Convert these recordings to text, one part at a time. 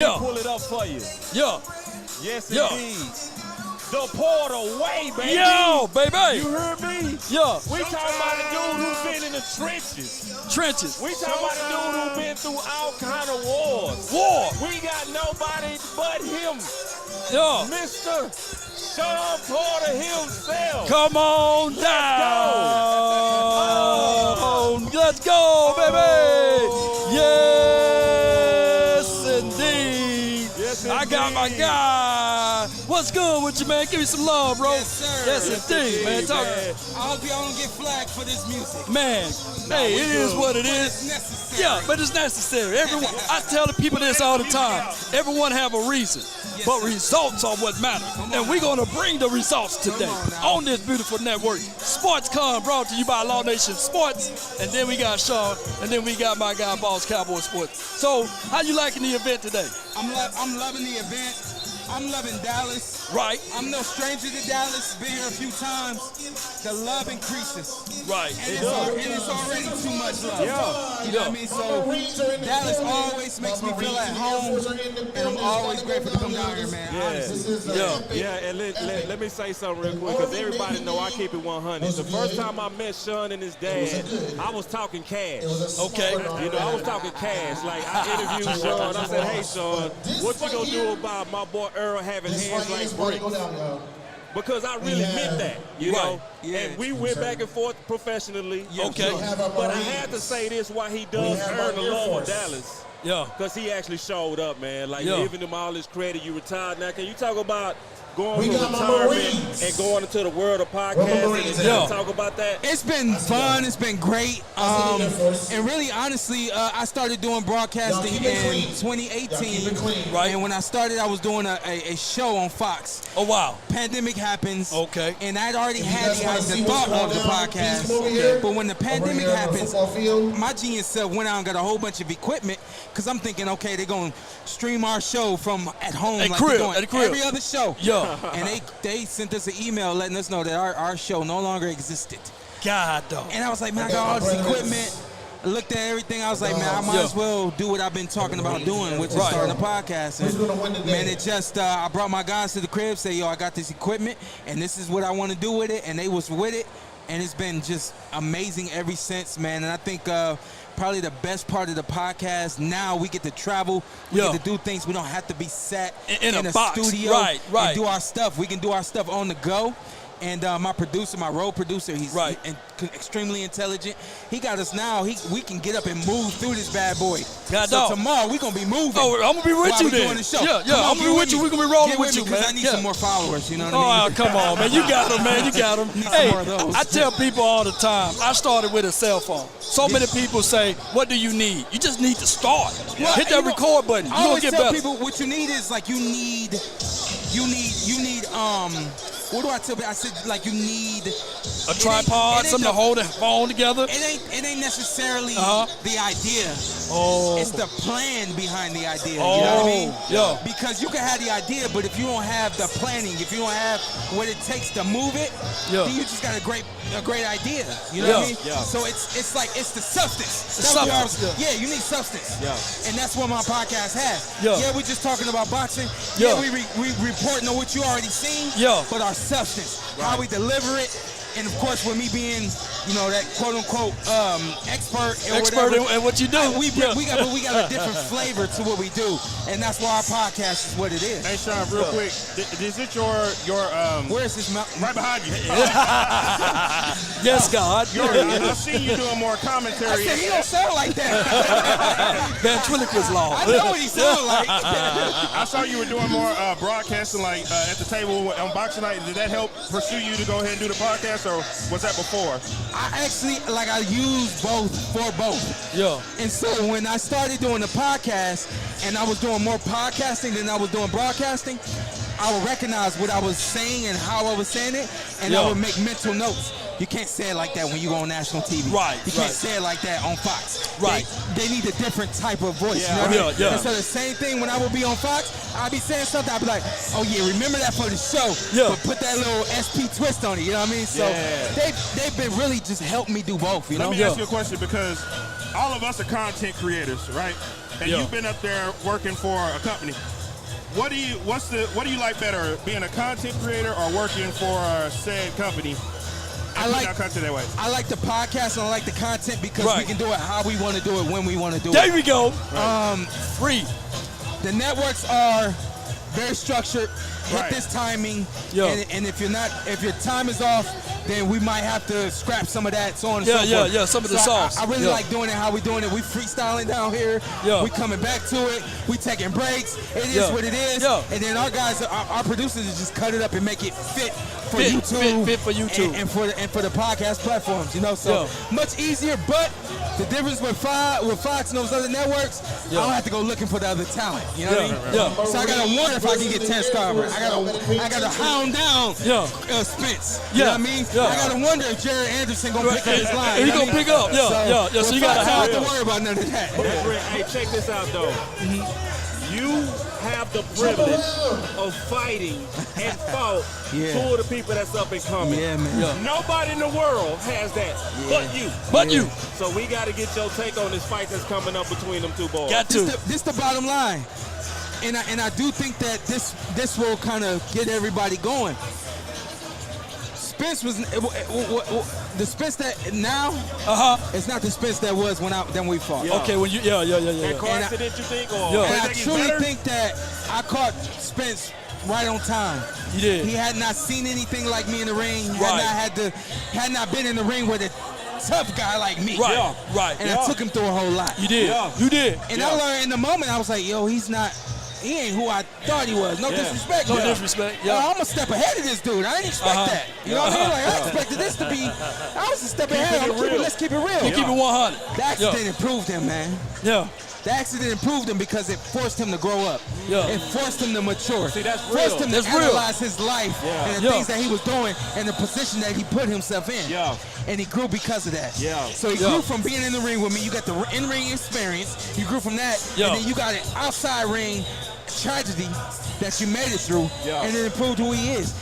Yeah. Pull it up for you. Yeah. Yes, Yeah. indeed. The Portal Way, baby. Yo, baby. You heard me? Yeah. We talking about a dude who's been in the trenches. Trenches. We talking about a dude who's been through all kind of wars. War. We got nobody but him. Yeah. Mr. Sean Porter himself. Come on down. Let's go, baby. Yes, indeed. Yes, I got my indeed. guy. What's good with you, man? Give me some love, bro. Yes, sir. Yes, indeed, man. Talk, man. I hope y'all don't get flagged for this music. man. Hey, it is what it It's is. necessary. Yeah, but it's necessary. Everyone, I tell the people this all the time. Everyone have a reason, but results are what matter. And we're gonna bring the results today on this beautiful network. SportsCon brought to you by Law Nation Sports, and then we got Sean, and then we got my guy Boss Cowboy Sports. So, how you liking the event today? I'm loving the event. I'm loving Dallas. Right, I'm no stranger to Dallas. Been here a few times. The love increases. right. And it's already too much love. Yeah. You know what I mean? So Dallas always makes me feel at home, and I'm always grateful to come down here, man. Honestly. Yeah. And let me say something real quick, because everybody know I keep it 100. The first time I met Sean and his dad, I was talking cash. Okay. You know, I was talking cash. Like, I interviewed Sean. I said, hey, Sean, what you gonna do about my boy Earl having hands like bricks? Because I really meant that, you know? Yeah. And we went back and forth professionally. Okay. But I had to say this why he does earn the love of Dallas. Yeah. Because he actually showed up, man. Like, Yeah. giving him all his credit. You retired now. Can you talk about going from retirement and going into the world of podcasting and Yeah. talk about that? It's been fun. It's been great. And really, honestly, I started doing broadcasting in 2018. Right. And when I started, I was doing a show on Fox. Oh, wow. Pandemic happens. Okay. And I'd already had the thought of the podcast. But when the pandemic happens, my genius self went out and got a whole bunch of equipment, because I'm thinking, okay, they're going to stream our show from at home At like crib, they're doing at the crib. every other show. Yeah. And they sent us an email letting us know that our show no longer existed. God, though. And I was like, man, I got all this equipment. I looked at everything. I was like, man, I might as well do what I've been talking about doing, which is starting a podcast. And man, it just, I brought my guys to the crib, say, yo, I got this equipment, and this is what I want to do with it. And they was with it. And it's been just amazing ever since, man. And I think probably the best part of the podcast, now we get to travel. We get to do things. We don't have to be sat In a box. studio Right. and do our stuff. We can do our stuff on the go. And my producer, my road producer, he's extremely intelligent. He got us now. We can get up and move through this bad boy. God, so dog. tomorrow we gonna be moving. Oh, I'm gonna be with while you we then. doing the show. Yeah, Come on, I'm gonna be with you. We're gonna be rolling get with you, me, 'cause man. I need Yeah. some more followers. You know what I Oh, mean? come on, man. You got them, man. You got them. Need some Hey, more of those. I tell people all the time, I started with a cell phone. So many people say, what do you need? You just need to start. Well, Hit you that know, record button. You're I going always to get tell better. people what you need is like you need what do I tell people? I said like you need A tripod, something to hold the phone together. It ain't necessarily Uh-huh. the idea. Oh. It's the plan behind the idea. You know what I mean? Yeah. Because you can have the idea, but if you don't have the planning, if you don't have what it takes to move it, then you just got a great idea. You know what I mean? Yeah. So it's like it's the substance. The That's what substance, yeah, you need substance. Yeah. And that's what my podcast has. Yeah. We're just talking about boxing. Yeah. We reporting on what you already seen. Yeah. But our substance, how we deliver it. And of course, with me being, that quote unquote expert in what you do. We got a different flavor to what we do, and that's why our podcast is what it is. Hey, Sean, real quick, is it your Where is this mountain? right behind you? Yes, God. I've seen you doing more I commentary. said he don't sound like that. Ventriloquist law. I know what he sound like. I saw you were doing more broadcasting, like at the table on boxing night. Did that help pursue you to go ahead and do the podcast, or was that before? I actually I use both for both. Yeah. And so when I started doing the podcast, and I was doing more podcasting than I was doing broadcasting, I would recognize what I was saying and how I was saying it, and I would make mental notes. You can't say it like that when you go on national TV. Right, You can't right. say it like that on Fox. Right. They need a different type of voice. Yeah, You know what I mean? yeah. And so the same thing when I would be on Fox, I'd be saying something, I'd be like, oh yeah, remember that for the show. Yeah. But put that little SP twist on it, you know what I mean? So they've been really just helping me do both, you know? Let me ask you a question, because all of us are content creators, right? and you've been up there working for a company. What do you like better, being a content creator or working for said company? I like the podcast and I like the content because we can do it how we want to do it when we want to do it. There we go. Free. The networks are very structured. Hit this timing, and if your time is off, then we might have to scrap some of that, so on and so forth. Some of the sauce. I really like doing it how we doing it. We freestyling down here. We coming back to it. We taking breaks. It is what it is. And then our guys, our producers, just cut it up and make it fit for YouTube. Fit for YouTube. And for the podcast platforms. So much easier. But the difference with Fox and those other networks, I don't have to go looking for the other talent. You know what I mean? So I gotta wonder if I can get Terrence Carver. I gotta hound down Spence. You know what I mean? I gotta wonder if Jared Anderson gonna pick up his line. He's gonna pick up. So you gotta have to worry about none of that. Hey, check this out though. You have the privilege of fighting and fought two of the people that's up and coming. Yeah, man. Nobody in the world has that but you. But you. So we got to get your take on this fight that's coming up between them two boys. Got to. This the bottom line. And I do think that this will kind of get everybody going. Spence was the Spence that now. It's not the Spence that was when we fought. Okay, when you And coincidence, you think? Or and I truly think that I caught Spence right on time. You did. He had not seen anything like me in the ring. Had not been in the ring with a tough guy like me. Right. And I took him through a whole lot. You did. You did. And I learned in the moment. I was like, yo, he ain't who I thought he was. No disrespect. No disrespect. I'm a step ahead of this dude. I didn't expect that. You know what I mean? Like, I expected this to be. I was a step ahead. Let's keep it real. Keep it 100. The accident improved him, man. The accident improved him because it forced him to grow up. It forced him to mature. See, that's real. Forced him to analyze his life and the things that he was doing and the position that he put himself in. And he grew because of that. So he grew from being in the ring with me. You got the in-ring experience. You grew from that. And then you got an outside ring tragedy that you made it through. And it improved who he is.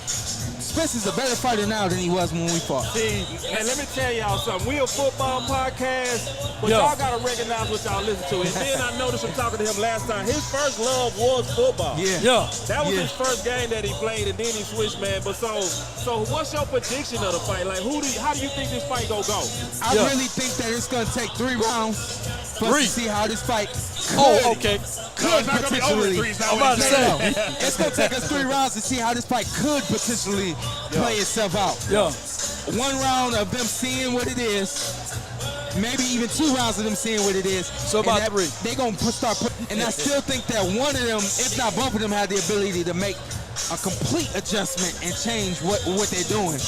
Spence is a better fighter now than he was when we fought. See, and let me tell y'all something. We a football podcast, but y'all got to recognize what y'all listen to. And then I noticed from talking to him last time, his first love was football. That was his first game that he played, and then he switched, man. But so what's your prediction of the fight? Like, how do you think this fight gonna go? I really think that it's gonna take 3 rounds for us to see how this fight could potentially. I'm about to say. It's gonna take us 3 rounds to see how this fight could potentially play itself out. 1 round of them seeing what it is, maybe even 2 rounds of them seeing what it is. So about 3. They gonna start putting, and I still think that one of them, if not both of them, have the ability to make a complete adjustment and change what they're doing.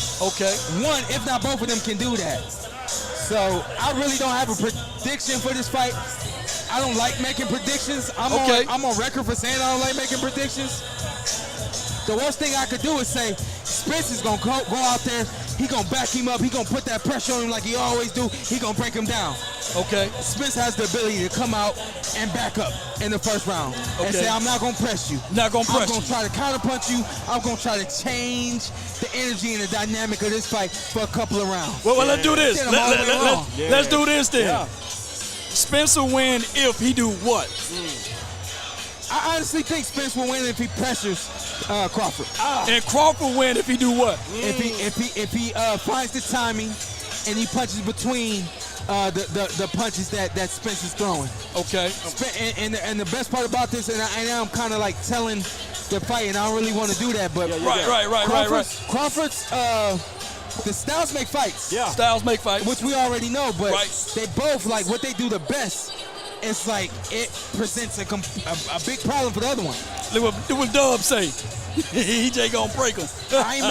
One, if not both of them, can do that. So I really don't have a prediction for this fight. I don't like making predictions. I'm on record for saying I don't like making predictions. The worst thing I could do is say Spence is gonna go out there. He gonna back him up. He gonna put that pressure on him like he always do. He gonna break him down. Spence has the ability to come out and back up in the first round and say, I'm not gonna press you. Not gonna press you. I'm gonna try to counterpunch you. I'm gonna try to change the energy and the dynamic of this fight for a couple of rounds. Well, let's do this. Let's do this then. Spence will win if he do what? I honestly think Spence will win if he pressures Crawford. And Crawford win if he do what? If he finds the timing and he punches between the punches that Spence is throwing. And the best part about this, and I'm kind of like telling the fight, and I don't really want to do that, but Crawford's the styles make fights. Styles make fights. Which we already know, but they both, like, what they do the best, it's like it presents a big problem for the other one. It was Dub say. He just gonna break him. I ain't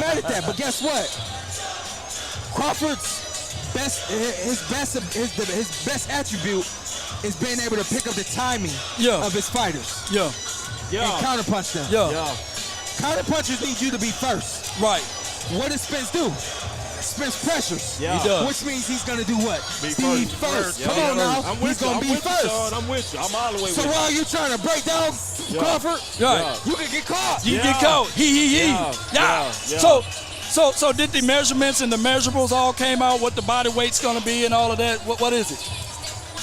mad at that. But guess what? Crawford's his best attribute is being able to pick up the timing of his fighters. And counterpunch them. Counterpunchers need you to be first. What does Spence do? Spence pressures. He does. Which means he's going to do what? Be first. Come on now. He's going to be first. I'm with you. I'm all the way with you. So while you're trying to break down Crawford, you can get caught. You can get caught. So did the measurements and the measurables all came out, what the body weight's going to be and all of that? What is it?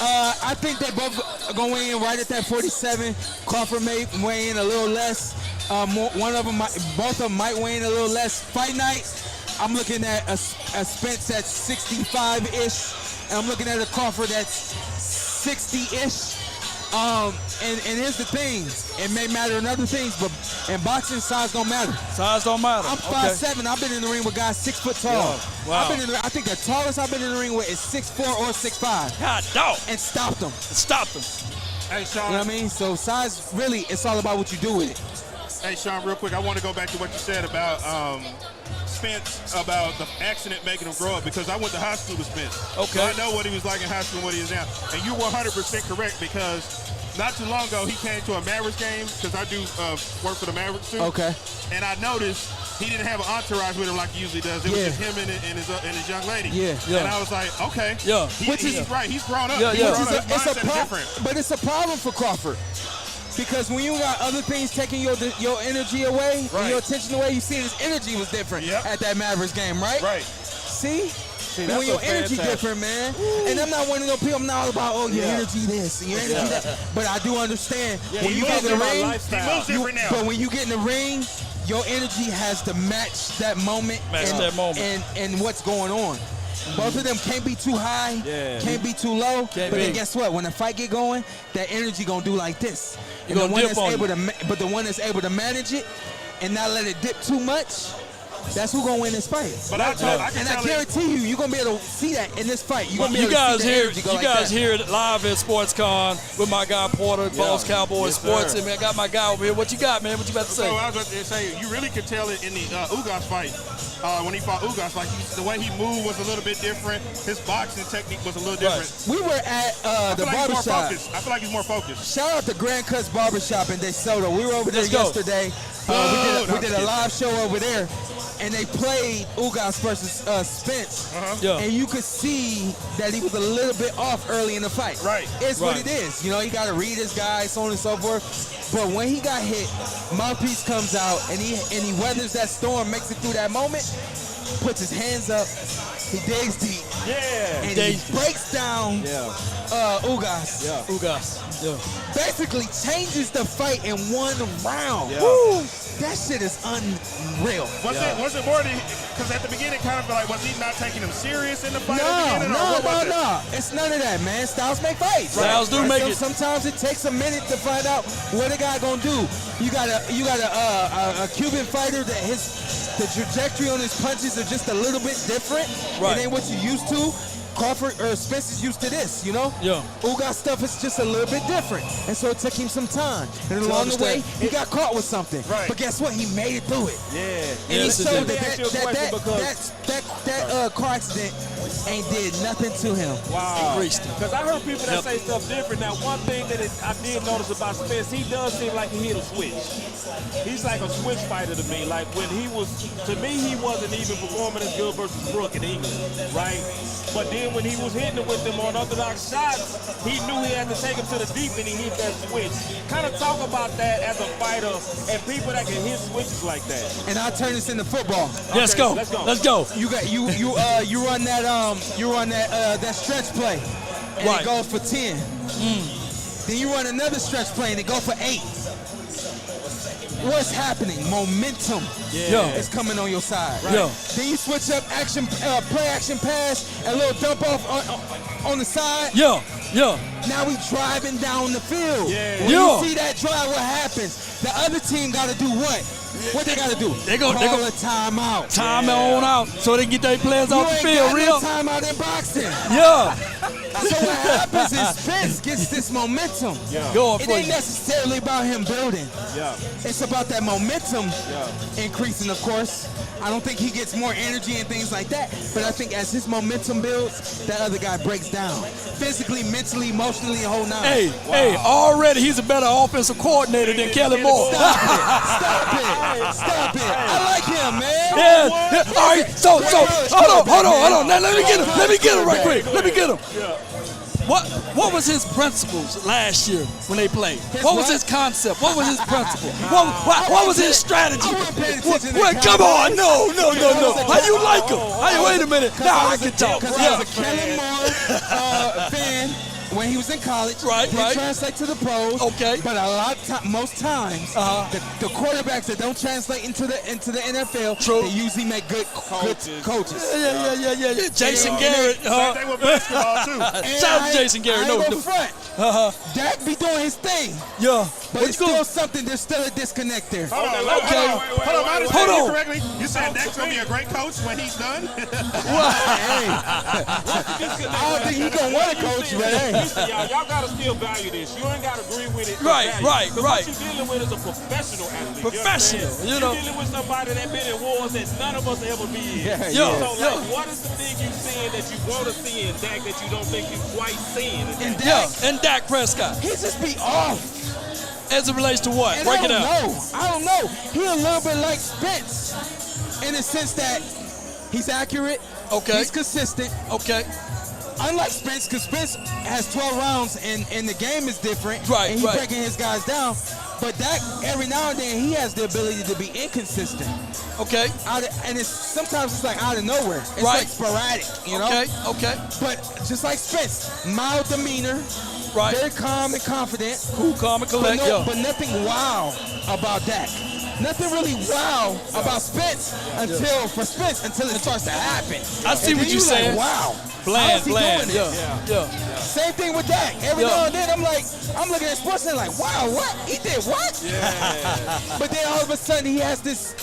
I think they both are going to weigh in right at that 47. Crawford may weigh in a little less. Both of them might weigh in a little less. Fight night, I'm looking at a Spence that's 65-ish, and I'm looking at a Crawford that's 60-ish. And here's the thing, it may matter in other things, but in boxing, size don't matter. Size don't matter. I'm 5'7". I've been in the ring with guys 6 foot tall. Yeah. Wow. I think the tallest I've been in the ring with is 6'4" or 6'5". God dog. And stopped them. Hey, Sean. You know what I mean? So size, really, it's all about what you do with it. Hey, Sean, real quick, I want to go back to what you said about Spence, about the accident making him grow up, because I went to high school with Spence. Okay. So I know what he was like in high school and what he is now. And you're 100% correct, because not too long ago, he came to a Mavericks game, because I do work for the Mavericks too. Okay. And I noticed he didn't have an entourage with him like he usually does. It was just him and his young lady. Yeah. And I was like, okay. Yeah. He's right. He's grown up. Yeah, yeah. His mindset is different. But it's a problem for Crawford. Because when you got other things taking your energy away, and your attention away, you see his energy was different at that Mavericks game, right? Right. See, when your energy different, man. Ooh. And I'm not one of those people, I'm not all about, your energy this and your energy that. But I do understand, when you get in the ring, but when you get in the ring, your energy has to match that moment, and what's going on. Both of them can't be too high, can't be too low. Then guess what? When the fight get going, that energy gonna do like this. And the one that's able to manage it and not let it dip too much, that's who gonna win this fight. But I guarantee you're gonna be able to see that in this fight. You guys hear it live at SportsCon with my guy Porter, Boss Cowboy Sports. And I got my guy over here. What you got, man? What you about to say? So I was about to say, you really could tell it in the Ugas fight. When he fought Ugas, like the way he moved was a little bit different. His boxing technique was a little different. We were at the barbershop. I feel like he's more focused. Shout out to Grand Cuts Barbershop in DeSoto. We were over there yesterday. We did a live show over there, and they played Ugas versus Spence. And you could see that he was a little bit off early in the fight. Right. It's what it is. You know, he got to read his guy, so on and so forth. But when he got hit, Mouthpiece comes out, and he weathers that storm, makes it through that moment, puts his hands up, he digs deep. And he breaks down Ugas. Ugas. Basically changes the fight in one round. Woo! That shit is unreal. Was it more because at the beginning, kind of like, was he not taking him serious in the fight? No. It's none of that, man. Styles make fights. Styles do make it. Sometimes it takes a minute to find out what a guy gonna do. You got a Cuban fighter that the trajectory on his punches are just a little bit different. It ain't what you used to. Crawford or Spence is used to this, you know? Ugas stuff is just a little bit different. And so it took him some time. And along the way, he got caught with something. But guess what? He made it through it. And he showed that car accident ain't did nothing to him. Wow. Because I heard people that say stuff different. Now, one thing that I did notice about Spence, he does seem like he hit a switch. He's like a switch fighter to me. Like when he wasn't even performing as good versus Brook in England, right? But then when he was hitting it with them on unorthodox shots, he knew he had to take him to the deep, and he hit that switch. Kind of talk about that as a fighter and people that can hit switches like that. And I'll turn this into football. Let's go. You run that stretch play, and it goes for 10. Then you run another stretch play, and it goes for 8. What's happening? Momentum is coming on your side. Then you switch up play action pass, and a little dump off on the side. Now we driving down the field. When you see that drive, what happens? The other team got to do what? What they got to do? They call a timeout. Time on out so they can get their players off the field. No timeout in boxing. So what happens is Spence gets this momentum. It ain't necessarily about him building. It's about that momentum increasing, of course. I don't think he gets more energy and things like that, but I think as his momentum builds, that other guy breaks down. Physically, mentally, emotionally, and whole nine. Hey, already he's a better offensive coordinator than Kelly Moore. Stop it. I like him, man. All right, so hold on. Now let me get him right quick. Let me get him. What was his principles last year when they played? What was his concept? What was his principle? What was his strategy? Come on, no. How you like him? Wait a minute. Now I can talk. Because I was a Kelly Moore fan when he was in college. Right, didn't translate to the pros. Okay. But most times, the quarterbacks that don't translate into the NFL, they usually make good coaches. Yeah. Jason Garrett. Same thing with basketball too. Shout out to Jason Garrett. No front. Dak be doing his thing. Yeah. But it's still something. There's still a disconnect there. Hold on. Hold on. Correctly. You said Dak's gonna be a great coach when he's done. I don't think he's gonna want to coach, man. Listen, y'all gotta still value this. You ain't gotta agree with it. Right. What you're dealing with is a professional athlete. Professional, You're dealing with somebody that been in wars that none of us will ever be in. What is the thing you seeing that you want to see in Dak that you don't think you quite seeing? And Dak Prescott. He just be off. As it relates to what? And Break it out. I don't know. He a little bit like Spence in the sense that he's accurate. Okay. He's consistent. Okay. Unlike Spence, because Spence has 12 rounds and the game is different. Right. And he's breaking his guys down. But Dak, every now and then, he has the ability to be inconsistent. Okay. And sometimes it's like out of nowhere. It's like sporadic, you know? Okay. But just like Spence, mild demeanor. Right. Very calm and confident. Cool, calm, and collect. But nothing wow about Dak. Nothing really wow about Spence until it starts to happen. I see what you're saying. Like, wow. Bland. Yeah. Same thing with Dak. Every now and then I'm looking at SportsCon like, wow, what? He did what? Yeah. But then all of a sudden he has this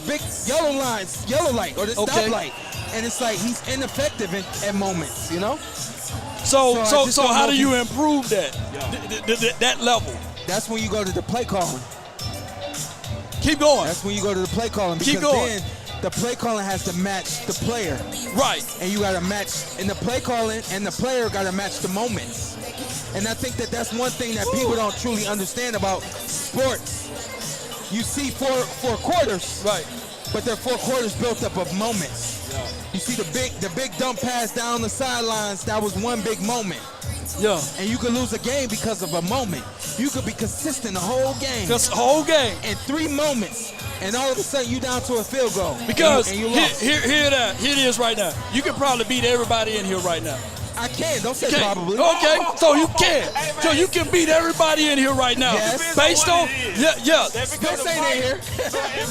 big yellow light or this stoplight. And it's like he's ineffective at moments, you know? So how do you improve that? That level? That's when you go to the play calling. Keep going. That's when you go to the play calling. Because then the play calling has to match the player. Right. And you got to match in the play calling, and the player got to match the moments. And I think that's one thing that people don't truly understand about sports. You see four quarters, right? But they're 4 quarters built up of moments. Yeah. You see the big dump pass down the sidelines. That was one big moment. Yeah. And you could lose a game because of a moment. You could be consistent the whole game. Just the whole game. In 3 moments. And all of a sudden you down to a field goal. Because and you lost. Here it is right now. You can probably beat everybody in here right now. I can. Don't say probably. Okay, so you can. So you can beat everybody in here right now. Yes. Based on Spence ain't in here.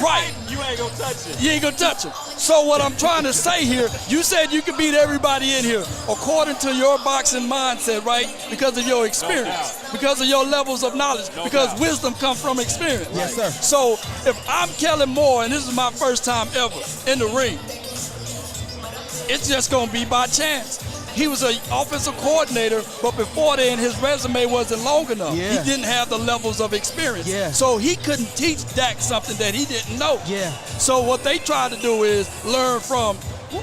Right. You ain't gonna touch it. You ain't gonna touch him. So what I'm trying to say here, you said you can beat everybody in here according to your boxing mindset, right? Because of your experience, because of your levels of knowledge, because wisdom comes from experience. Yes, sir. So if I'm Kellen Moore and this is my first time ever in the ring, it's just gonna be by chance. He was an offensive coordinator, but before then, his resume wasn't long enough. Yeah. He didn't have the levels of experience. Yeah. So he couldn't teach Dak something that he didn't know. Yeah. So what they try to do is learn from,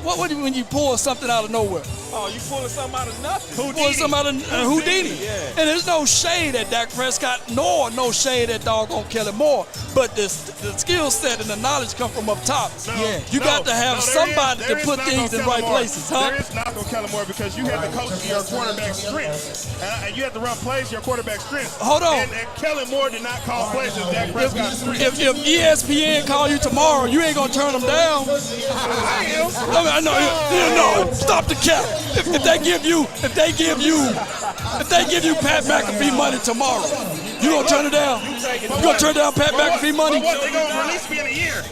what do you when you pull something out of nowhere? Oh, you pulling something out of nothing. Pulling something out of Houdini. Yeah. And there's no shade at Dak Prescott, nor no shade at doggone Kellen Moore. But the skill set and the knowledge come from up top. You got to have somebody to put things in right places, huh? There is knock on Kellen Moore because you have to coach your quarterback's strengths. And you have to run plays your quarterback's strengths. Hold on. And Kellen Moore did not call plays as Dak Prescott's strengths. If ESPN call you tomorrow, you ain't gonna turn them down. No, stop the cap. If they give you Pat McAfee money tomorrow, you gonna turn it down? You gonna turn down Pat McAfee money? What, they gonna release me in a year?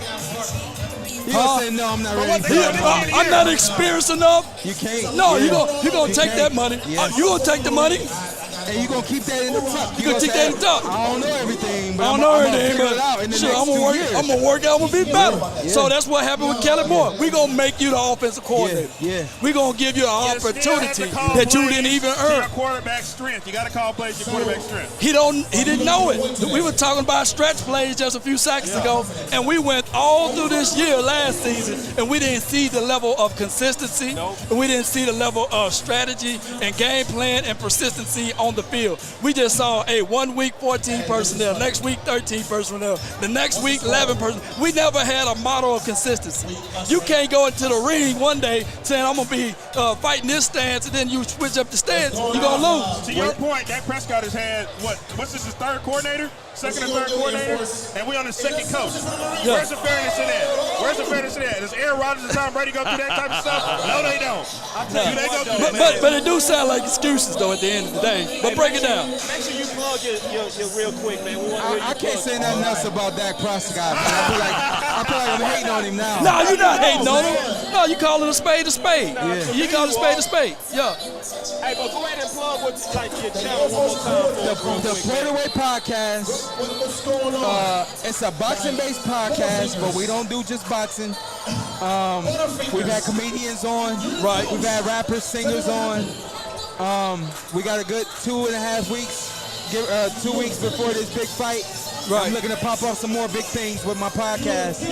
You gonna say no? I'm not ready. I'm not experienced enough. You can't. No, you gonna take that money. You gonna take the money. And you gonna keep that in the tuck. You gonna take that in the tuck. I don't know everything, but I'm gonna figure it out in the next 2 years. I'm gonna work out. I'm gonna be better. Yeah. So that's what happened with Kellen Moore. We gonna make you the offensive coordinator. Yeah. We gonna give you an opportunity that you didn't even earn. Your quarterback strength. You gotta call plays your quarterback strength. He didn't know it. We were talking about stretch plays just a few seconds ago, and we went all through this year last season, and we didn't see the level of consistency, and we didn't see the level of strategy and game plan and persistency on the field. We just saw 1 week 14 personnel, next week 13 personnel, the next week 11 personnel. We never had a model of consistency. You can't go into the ring one day saying I'm gonna be fighting this stance, and then you switch up the stance, you're gonna lose. To your point, Dak Prescott has had what's this, his 3rd coordinator? second and third coordinator, and we on the second coach. Where's the fairness in that? Where's the fairness in that? Does Aaron Rodgers and Tom Brady go through that type of stuff? No, they don't. But it do sound like excuses, though, at the end of the day. But break it down. Make sure you plug your real quick, man. I can't say nothing else about Dak Prescott. I feel like I'm hating on him now. No, you're not hating on him. No, you calling a spade a spade. Yeah. You call a spade a spade. Yeah. Hey, but go ahead and plug your channel one more time. The Parkway podcast. It's a boxing-based podcast, but we don't do just boxing. We've had comedians on. Right. We've had rappers, singers on. We got a good 2.5 weeks. 2 weeks before this big fight. Right. I'm looking to pop off some more big things with my podcast.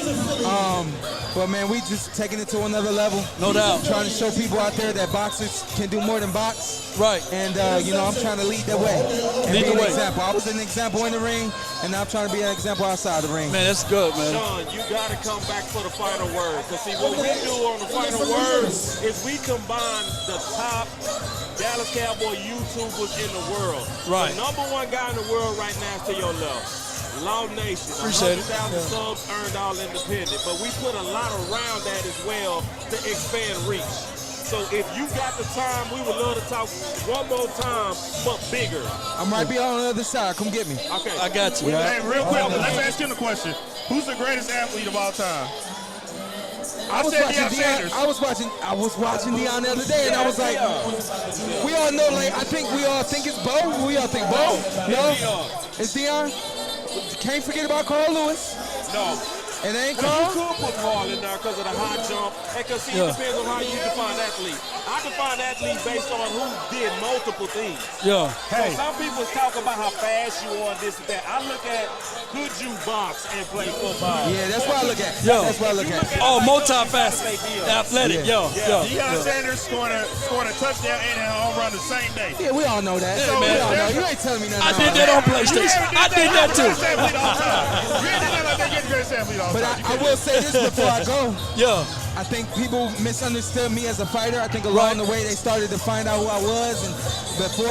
But man, we just taking it to another level. No doubt. Trying to show people out there that boxers can do more than box. Right. And I'm trying to lead the way. And lead be the way. An example. I was an example in the ring, and now I'm trying to be an example outside the ring. Man, that's good, man. Sean, you gotta come back for the final word. Cause see, what we do on the final word is we combine the top Dallas Cowboy YouTubers in the world. Right. The #1 guy in the world right now is to your left. Law Nation, 100,000 subs earned all independent. But we put a lot around that as well to expand reach. So if you got the time, we would love to talk one more time, but bigger. I might be on the other side. Come get me. Okay. I got you. Hey, real quick, let's ask him the question. Who's the greatest athlete of all time? I was watching Deion the other day, and I was like, we all know, like, I think we all think it's Bo. We all think Bo. No? It's Deion. Can't forget about Carl Lewis. No. It ain't Carl? Carl? You could put Carl in there because of the high jump. And because it depends on how you define athlete. I define athlete based on who did multiple things. Yeah. Hey. So some people talk about how fast you are, this and that. I look at could you box and play football? Yeah, that's what I look at. Yo. That's what I look at. Oh, multifaceted, athletic. Yeah. Deion Sanders scoring a touchdown and a home run the same day. Yeah, we all know that. Yeah, man. We all know. You ain't telling me nothing. I did that on PlayStation. I did that too. But I will say this before I go. Yeah. I think people misunderstood me as a fighter. I think along the way they started to find out who I was, and before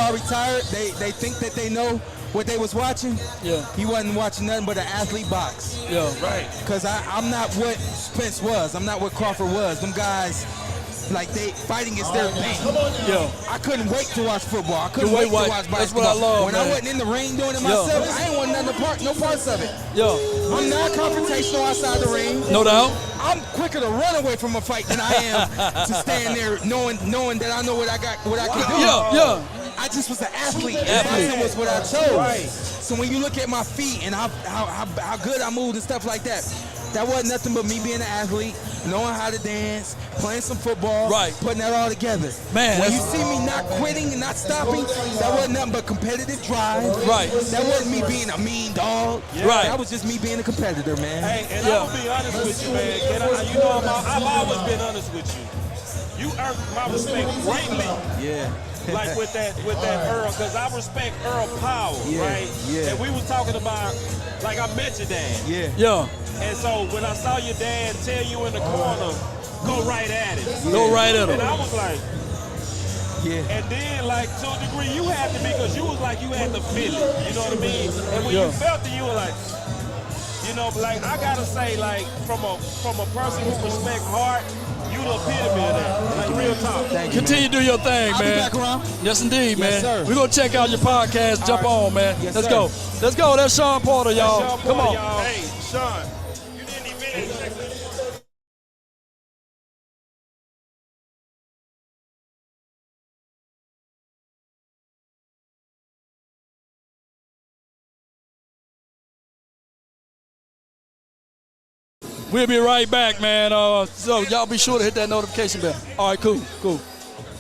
I retired, they think that they know what they was watching. Yeah. He wasn't watching nothing but an athlete box. Yeah. Right. Because I'm not what Spence was. I'm not what Crawford was. Them guys, like, fighting is their thing. Yeah. I couldn't wait to watch football. I couldn't wait to watch basketball. That's what I love, when I wasn't in the ring doing it myself, I ain't want no parts of it. Yeah. I'm not confrontational outside the ring. No doubt. I'm quicker to run away from a fight than I am to stand there knowing that I know what I can do. Yeah. I just was an athlete. Boxing was what I chose. Right. So when you look at my feet and how good I moved and stuff like that, that wasn't nothing but me being an athlete, knowing how to dance, playing some football, putting that all together. Man, when you see me not quitting and not stopping, that wasn't nothing but competitive drive. Right. That wasn't me being a mean dog. Right. That was just me being a competitor, man. Hey, and I'm gonna be honest with you, man. I've always been honest with you. You earned my respect greatly. Yeah. Like with that Earl, because I respect Earl Power, right? Yeah. And we was talking about, like, I met your dad. Yeah. And so when I saw your dad tell you in the corner, go right at it. Go right at him. And I was like, and then, like, to a degree, you had to be, because you was like, you had to feel it. You know what I mean? And when you felt it, you were like, you know, like, I gotta say, like, from a person who respects heart, you the epitome of that. Like, real talk. Thank you, Continue to do your thing, I'll man. be back around. Yes, indeed, man. Yes, sir. We're going to check out your podcast. Jump on, man. Yes, Let's sir. go. Let's go. That's Sean Porter, y'all. Sean Come Porter, on. y'all. Hey, Sean, you didn't even We'll be right back, man. So y'all be sure to hit that notification bell. All right, cool.